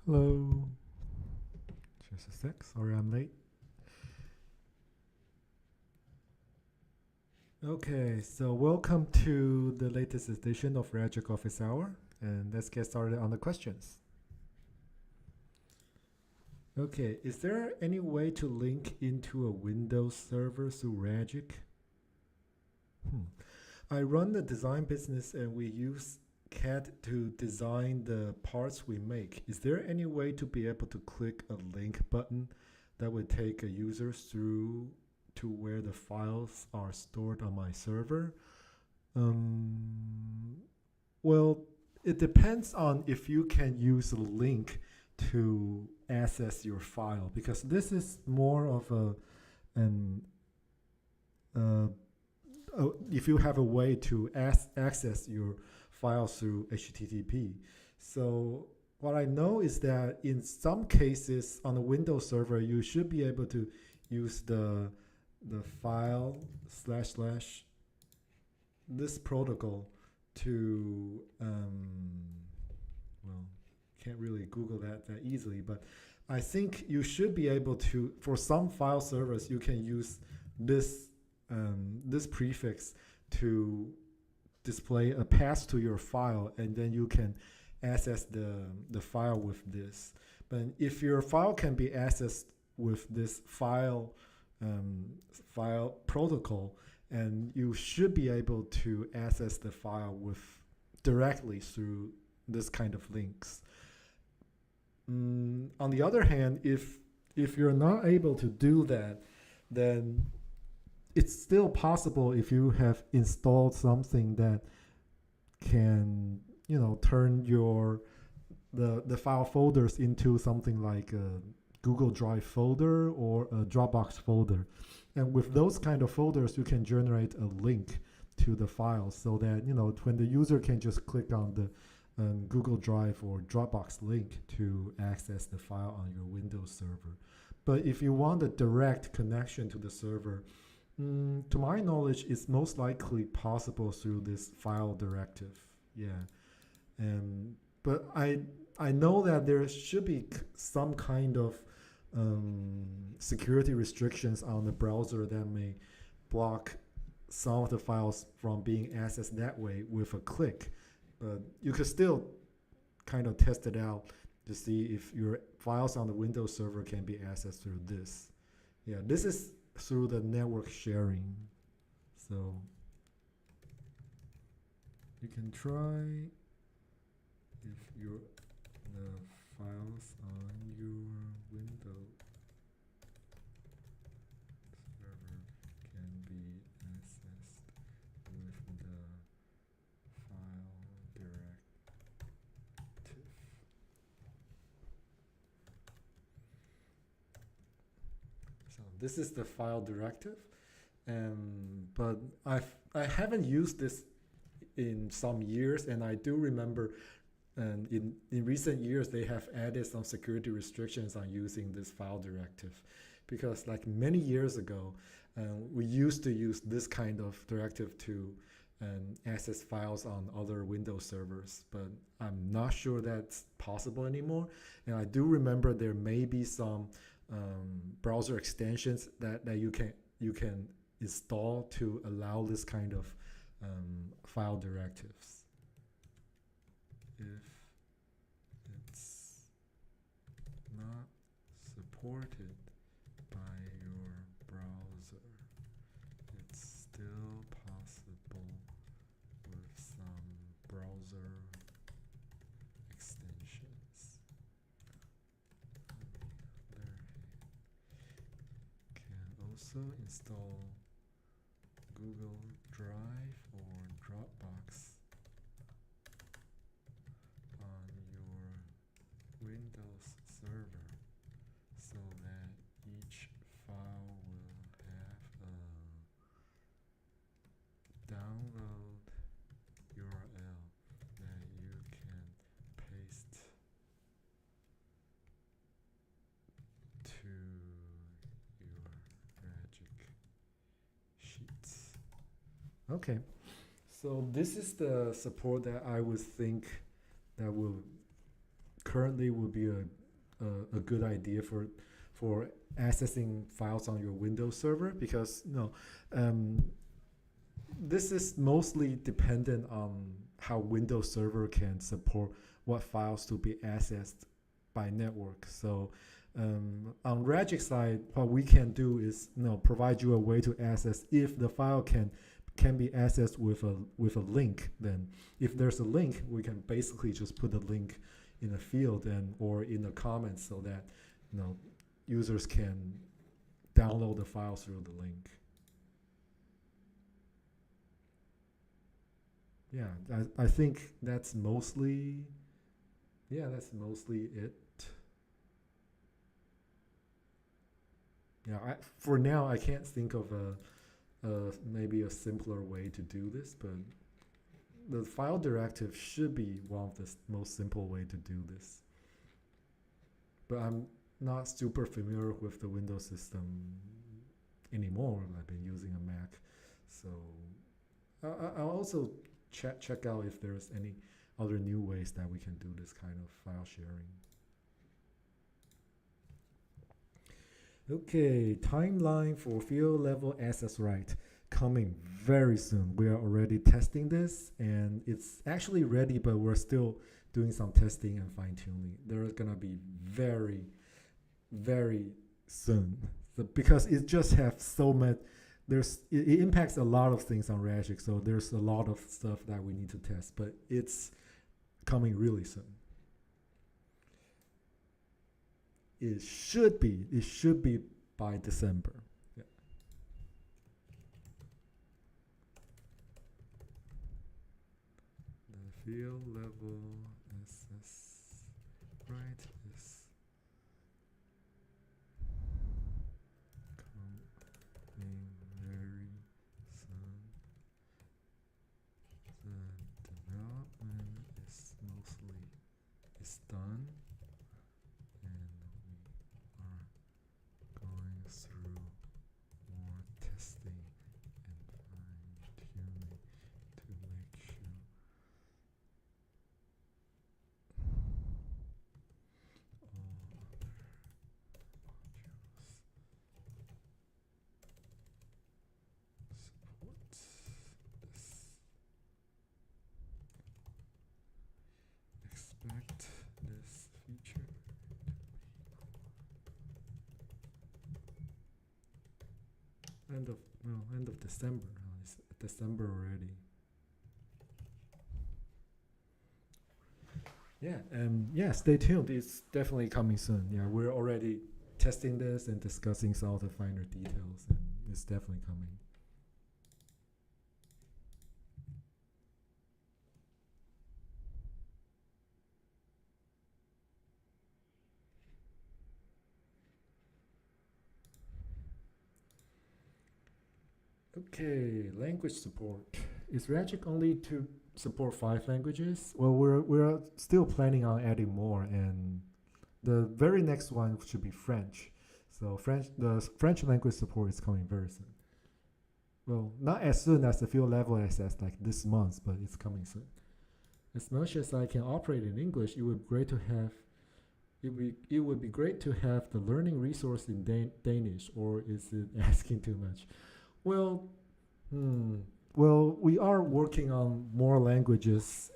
Hello. Just a sec. Sorry I'm late. Okay, so welcome to the latest edition of Ragic Office Hour, and let's get started on the questions. Okay, is there any way to link into a Windows server through Ragic? Hmm. I run the design business and we use CAD to design the parts we make. Is there any way to be able to click a link button that would take a user through to where the files are stored on my server? Um, well, it depends on if you can use a link to access your file because this is more of an uh, if you have a way to access your file through HTTP. So what I know is that in some cases on a Windows server, you should be able to use the file slash slash this protocol to well, can't really Google that easily, but I think you should be able to, for some file servers, you can use this this prefix to display a path to your file, and then you can access the file with this. But if your file can be accessed with this file protocol, and you should be able to access the file with directly through this kind of links. On the other hand, if you're not able to do that, then it's still possible if you have installed something that can turn the file folders into something like a Google Drive folder or a Dropbox folder. And with those kind of folders, you can generate a link to the file so that when the user can just click on the Google Drive or Dropbox link to access the file on your Windows server. But if you want a direct connection to the server, to my knowledge, it's most likely possible through this file directive. Yeah, and but I know that there should be some kind of security restrictions on the browser that may block some of the files from being accessed that way with a click. But you could still kind of test it out to see if your files on the Windows server can be accessed through this. Yeah, this is through the network sharing. So you can try if your the files on your Windows server can be accessed with the file directive. So this is the file directive, but I haven't used this in some years, and I do remember, and in recent years they have added some security restrictions on using this file directive, because like many years ago, we used to use this kind of directive to access files on other Windows servers, but I'm not sure that's possible anymore. And I do remember there may be some browser extensions that you can install to allow this kind of file directives. If it's not supported by your browser, it's still possible with some browser extensions. Can also install Google Drive or Dropbox on your Windows server so that each file will have a download URL that you can paste to your Ragic sheets. Okay, so this is the support that I would think that will currently would be a good idea for accessing files on your Windows server, because um, this is mostly dependent on how Windows Server can support what files to be accessed by network. So on Ragic side, what we can do is provide you a way to access if the file can be accessed with a link. Then if there's a link, we can basically just put the link in a field and or in the comments so that users can download the file through the link. Yeah, I think that's mostly it. Yeah, for now I can't think of maybe a simpler way to do this, but the file directive should be one of the most simple way to do this. But I'm not super familiar with the Windows system anymore. I've been using a Mac, so I'll also check out if there's any other new ways that we can do this kind of file sharing. Okay, timeline for field level access right coming very soon. We are already testing this and it's actually ready, but we're still doing some testing and fine tuning. They're gonna be very, very soon. So because it just have so much, it impacts a lot of things on Ragic, so there's a lot of stuff that we need to test, but it's coming really soon. It should be by December. Yeah. The field level access right is coming very soon. The development is mostly done. Going through more testing and fine-tuning to make sure all other modules support this. Expect this feature end of December. It's December already. Yeah, stay tuned. It's definitely coming soon. Yeah, we're already testing this and discussing some of the finer details, and it's definitely coming. Okay, language support. Is Ragic only to support 5 languages? Well, we're still planning on adding more, and the very next one should be French. So the French language support is coming very soon. Well, not as soon as the field level access like this month, but it's coming soon. As much as I can operate in English, it would be great to have the learning resource in Danish, or is it asking too much? Well, hmm, well, we are working on more languages,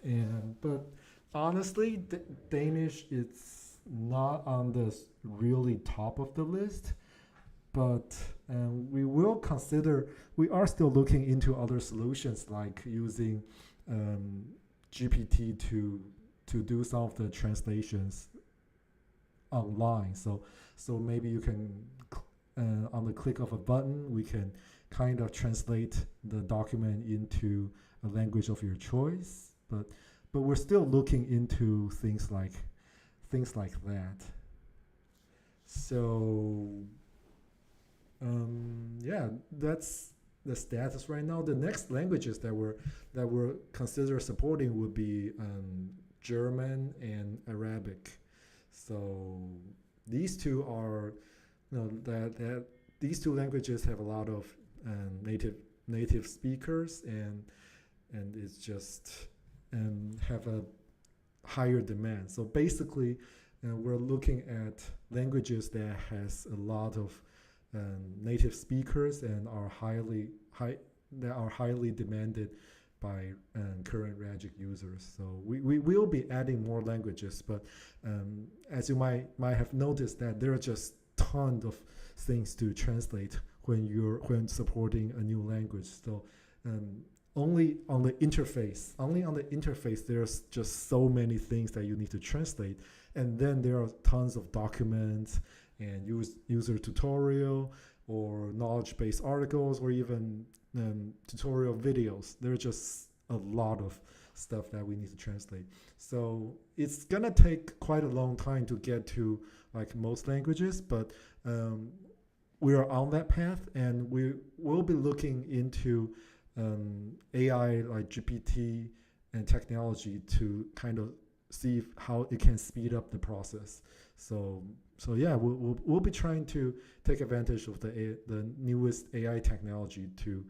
but honestly, Danish is not on the really top of the list. But we will consider. We are still looking into other solutions like using GPT to do some of the translations online. So maybe you can on the click of a button, we can kind of translate the document into a language of your choice. But we're still looking into things like that. So yeah, that's the status right now. The next languages that we're consider supporting would be German and Arabic. So these two are, that these two languages have a lot of native speakers, and it's just have higher demand. So basically, we're looking at languages that has a lot of native speakers and are highly demanded by current Ragic users. So we will be adding more languages, but as you might have noticed that there are just tons of things to translate when supporting a new language. So only on the interface, there's just so many things that you need to translate, and then there are tons of documents and user tutorial or knowledge-based articles or even tutorial videos. There's just a lot of stuff that we need to translate. So it's gonna take quite a long time to get to like most languages, but we are on that path, and we will be looking into AI like GPT and technology to kind of see how it can speed up the process. So yeah, we'll be trying to take advantage of the newest AI technology to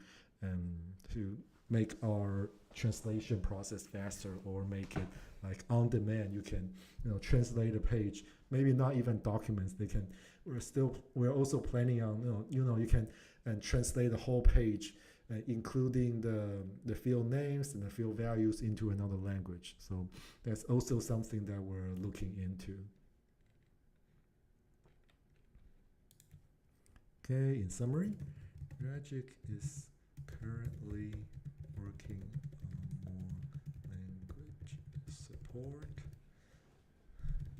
make our translation process faster, or make it like on demand. You can translate a page, maybe not even documents. We're also planning on you can translate the whole page, including the field names and the field values into another language. So that's also something that we're looking into. Okay, in summary, Ragic is currently working on more language support,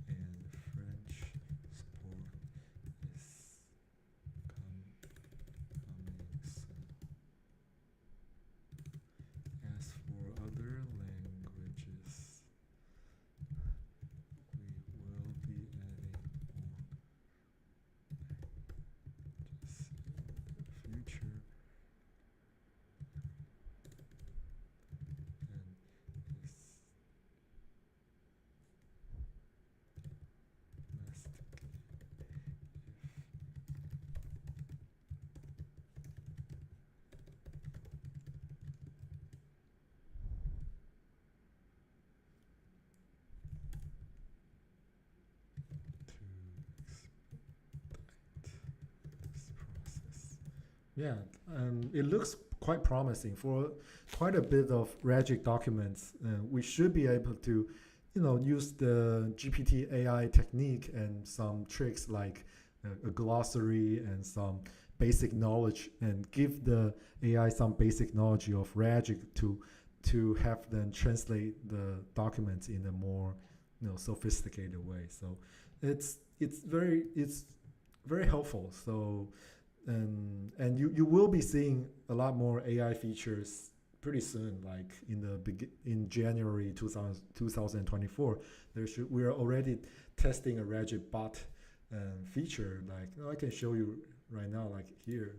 and French support is coming soon. As for other languages, we will be adding more just in the future. And this investigate this process. Yeah, it looks quite promising. For quite a bit of Ragic documents, we should be able to, use the GPT AI technique and some tricks like a glossary and some basic knowledge, and give the AI some basic knowledge of Ragic to have them translate the documents in a more sophisticated way. So it's very helpful. So and you will be seeing a lot more AI features pretty soon, like in January 2024. We are already testing a Ragic bot feature. Like I can show you right now, like here,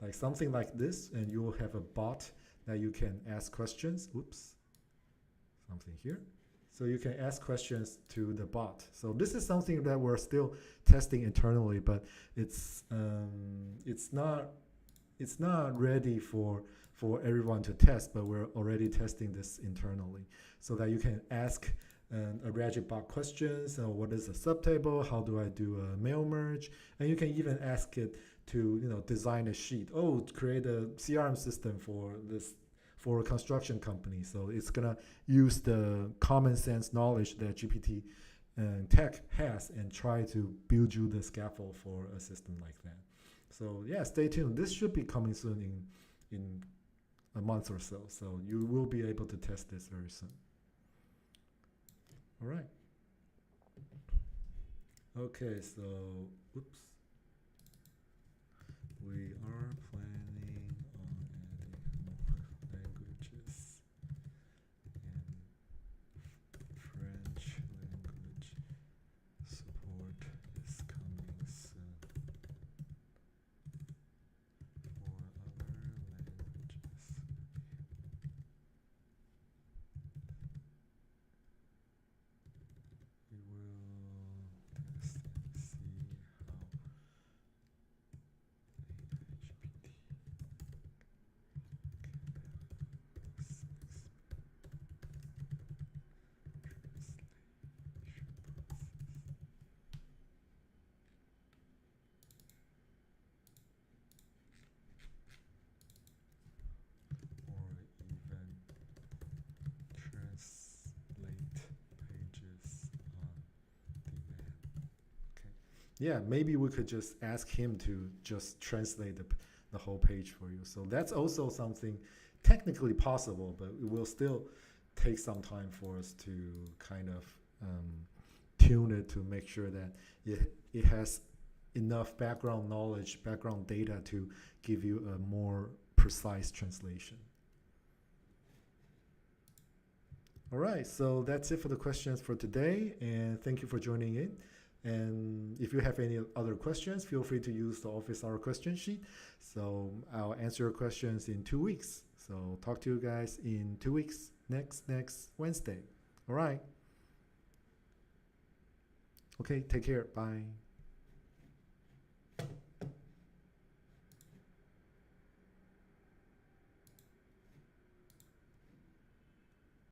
like something like this, and you will have a bot that you can ask questions. Oops, something here. So you can ask questions to the bot. So this is something that we're still testing internally, but it's not ready for everyone to test. But we're already testing this internally, so that you can ask a Ragic bot questions. What is a subtable? How do I do a mail merge? And you can even ask it to design a sheet. Oh, create a CRM system for this, for a construction company. So it's gonna use the common sense knowledge that GPT tech has, and try to build you the scaffold for a system like that. So yeah, stay tuned. This should be coming soon in a month or so. So you will be able to test this very soon. All right. Okay, so oops. We are planning on adding more languages, and French language support is coming soon. For other languages, we will test and see how GPT yeah, maybe we could just ask him to just translate the whole page for you. So that's also something technically possible, but it will still take some time for us to kind of tune it to make sure that it has enough background knowledge, background data to give you a more precise translation. All right, so that's it for the questions for today, and thank you for joining in. And if you have any other questions, feel free to use the office hour question sheet. So I'll answer your questions in 2 weeks. So talk to you guys in 2 weeks, next Wednesday. All right. Okay, take care. Bye.